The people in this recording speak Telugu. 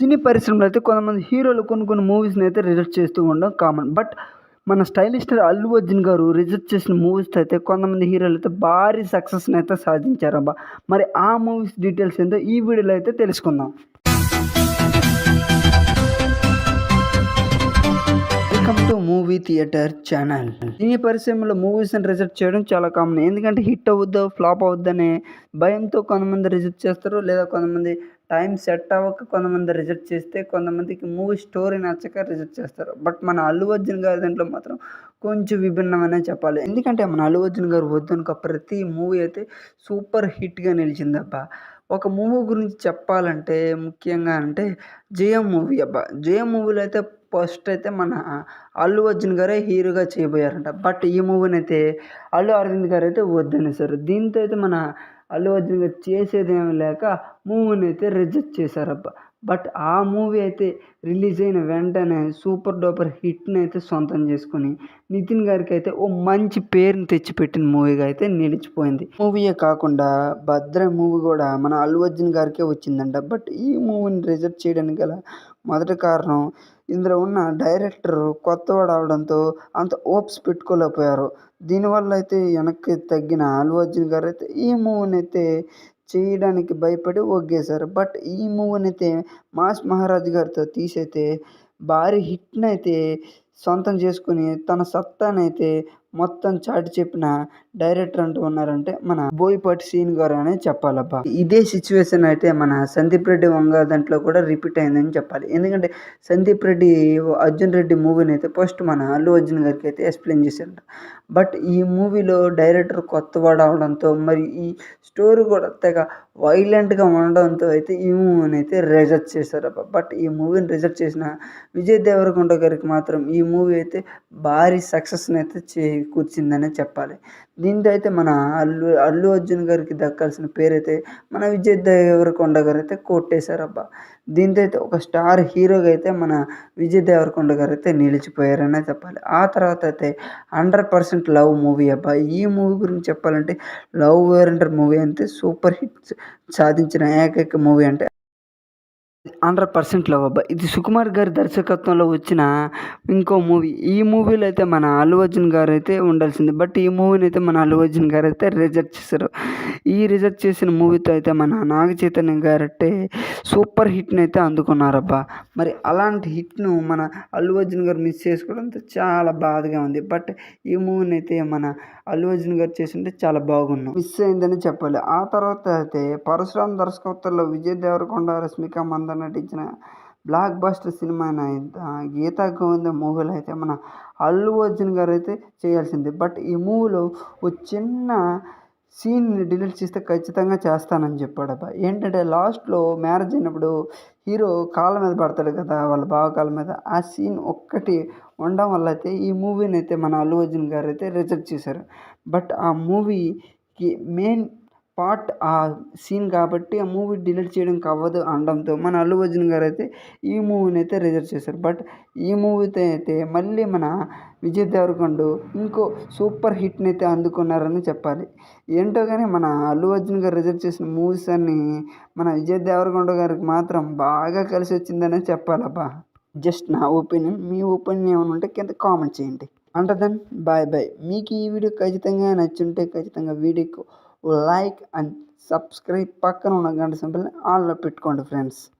సినీ పరిశ్రమలో అయితే కొంతమంది హీరోలు కొన్ని మూవీస్‌ని అయితే రిజెక్ట్ చేస్తూ ఉండడం కామన్. బట్ మన స్టైలిష్ స్టార్ 'అల్లు అర్జున్' గారు రిజెక్ట్ చేసిన మూవీస్‌తో అయితే కొంతమంది హీరోలయితే భారీ సక్సెస్‌నయితే సాధించారబ్బా! మరి ఆ మూవీస్ డీటెయిల్స్ ఏందో ఈ వీడియోలో అయితే తెలుసుకుందాం. Welcome to movie theatre channel. Cine పరిశ్రమలో మూవీస్‌ని రిజెక్ట్ చేయడం చాలా కామన్. ఎందుకంటే హిట్ అవుద్దో, ఫ్లాప్ అవుద్దనే భయంతో కొంతమంది రిజెక్ట్ చేస్తారు. లేదా కొంతమంది టైం సెట్ అవ్వక కొంతమంది రిజెక్ట్ చేస్తే, కొంతమందికి మూవీ స్టోరీ నచ్చక రిజెక్ట్ చేస్తారు. బట్ మన 'అల్లు అర్జున్' గారి దాంట్లో మాత్రం కొంచెం విభిన్నమనే చెప్పాలి. ఎందుకంటే మన 'అల్లు అర్జున్' గారు వద్దనుక ప్రతి మూవీ అయితే సూపర్ హిట్‌గా నిలిచిందబ్బా! ఒక మూవీ గురించి చెప్పాలంటే ముఖ్యంగా అంటే 'జయం' మూవీ అబ్బా! 'జయం' మూవీలో అయితే ఫస్ట్ అయితే మన 'అల్లు అర్జున్' గారే హీరోగా చేయబోయారంట. బట్ ఈ మూవీనైతే 'అల్లు అరవింద్' గారైతే వద్దనేసారు. దీంతో అయితే మన 'అల్లు అర్జున్' గారు చేసేదేమీ లేక మూవీనైతే రిజెక్ట్ చేశారబ్బా! బట్ ఆ మూవీ అయితే రిలీజ్ అయిన వెంటనే సూపర్ డూపర్ హిట్‌నైతే సొంతం చేసుకొని, నితిన్ గారికైతే ఓ మంచి పేరుని తెచ్చిపెట్టిన మూవీగా అయితే నిలిచిపోయింది. మూవీయే కాకుండా 'భద్ర' మూవీ గూడా మన 'అల్లు అర్జున్' గారికే వచ్చిందంట. బట్ ఈ మూవీని రిజెక్ట్ చేయడానికి గల మొదటి కారణం ఇందులో ఉన్న డైరెక్టర్ కొత్తవాడు అవడంతో అంత హోప్స్ పెట్టుకోలేకపోయారు. దీనివల్ల అయితే వెనక్కి తగ్గిన 'అల్లు అర్జున్' గారైతే ఈ మూవీనైతే చేయడానికి భయపడి ఒగ్గేశారు. బట్ ఈ మూవీనైతే 'మాస్ మహారాజ్' గారితో తీసైతే భారీ హిట్‌నైతే సొంతం చేసుకొని, తన సత్తానైతే మొత్తం చాటి చెప్పిన డైరెక్టర్ అంటూ ఉన్నారంటే మన బోయపాటి శ్రీను గారనే చెప్పాలబ్బా! ఇదే సిట్యుయేషన్ అయితే మన 'సందీప్ రెడ్డి వంగ' దాంట్లో కూడా రిపీట్ అయిందని చెప్పాలి. ఎందుకంటే 'సందీప్ రెడ్డి' 'అర్జున్ రెడ్డి' మూవీనైతే ఫస్ట్ మన 'అల్లు అర్జున్' గారికైతే ఎక్స్‌ప్లెయిన్ చేశారంట. బట్ ఈ మూవీలో డైరెక్టర్ కొత్తవాడు అవడంతో మరి ఈ స్టోరీ కూడా తెగ వైలెంట్‌గా ఉండడంతో అయితే ఈ మూవీనైతే రిజెక్ట్ చేశారబ్బా! బట్ ఈ మూవీని రిజెక్ట్ చేసిన విజయ్ దేవరకొండ గారికి మాత్రం ఈ మూవీ అయితే భారీ సక్సెస్‌నైతే చేకూర్చిందనే చెప్పాలి. దీంతో అయితే మన అల్లు అర్జున్ గారికి దక్కాల్సిన పేరైతే మన విజయ్ దేవరకొండ గారైతే కొట్టేశారబ్బా! దీంతో అయితే ఒక స్టార్ హీరోగా అయితే మన విజయ్ దేవరకొండ గారైతే నిలిచిపోయారనే చెప్పాలి. ఆ తర్వాత అయితే 100% లవ్ మూవీ అబ్బా! ఈ మూవీ గురించి చెప్పాలంటే లవ్ ఓరియెంటెడ్ మూవీ అంటే సూపర్ హిట్స్ సాధించిన ఏకైక మూవీ అంటే 100% లవ్ అబ్బా! ఇది సుకుమార్ గారి దర్శకత్వంలో వచ్చిన ఇంకో మూవీ. ఈ మూవీలో అయితే మన 'అల్లు అర్జున్' గారైతే ఉండాల్సింది. బట్ ఈ మూవీనైతే మన 'అల్లు అర్జున్' గారైతే రిజెక్ట్ చేశారు. ఈ రిజెక్ట్ చేసిన మూవీతో అయితే మన నాగ చైతన్య గారైతే సూపర్ హిట్‌నైతే అందుకున్నారబ్బా! మరి అలాంటి హిట్‌ను మన 'అల్లు అర్జున్' గారు మిస్ చేసుకోవడంతో చాలా బాధగా ఉంది. బట్ ఈ మూవీనైతే మన 'అల్లు అర్జున్' గారు చేసుంటే చాలా బాగున్ను. మిస్ అయిందని చెప్పాలి. ఆ తర్వాత అయితే 'పరశురామ్' దర్శకత్వంలో విజయ్ దేవరకొండ, రష్మిక మందన్న నటించిన బ్లాక్ బస్టర్ సినిమా అయిన 'గీతా గోవిందం' మూవీలో అయితే మన 'అల్లు అర్జున్' గారైతే చేయాల్సింది. బట్ ఈ మూవీలో ఓ చిన్న సీన్‌ని డిలీట్ చేస్తే ఖచ్చితంగా చేస్తానని చెప్పాడబ్బా! ఏంటంటే లాస్ట్‌లో మ్యారేజ్ అయినప్పుడు హీరో కాళ్ళ మీద పడతాడు కదా! వాళ్ళ బావ కాళ్ళ మీద. ఆ సీన్ ఒక్కటి ఉండడం వల్ల అయితే ఈ మూవీనైతే మన 'అల్లు అర్జున్' గారైతే రిజెక్ట్ చేశారు. బట్ ఆ మూవీకి మెయిన్ పార్ట్ ఆ సీన్ కాబట్టి ఆ మూవీ డిలీట్ చేయడానికి అవ్వదు అనడంతో మన 'అల్లు అర్జున్' గారైతే ఈ మూవీనైతే రిజెక్ట్ చేశారు. బట్ ఈ మూవీతో అయితే మళ్ళీ మన విజయ్ దేవరకొండ ఇంకో సూపర్ హిట్‌నైతే అందుకున్నారని చెప్పాలి. ఏంటో గాని మన 'అల్లు అర్జున్' గారు రిజెక్ట్ చేసిన మూవీస్ అన్నీ మన విజయ్ దేవరకొండ గారికి మాత్రం బాగా కలిసొచ్చిందనే చెప్పాలబ్బా! జస్ట్ నా ఒపీనియన్. మీ ఒపీనియన్ ఏమైనా ఉంటే కింద కామెంట్ చేయండి. Until then bye. మీకు ఈ వీడియో ఖచ్చితంగా నచ్చుంటే ఖచ్చితంగా వీడియోకి లైక్ అండ్ సబ్స్క్రైబ్ పక్కన ఉన్న గంట సింబల్‌ని ఆల్‌లో పెట్టుకోండి ఫ్రెండ్స్.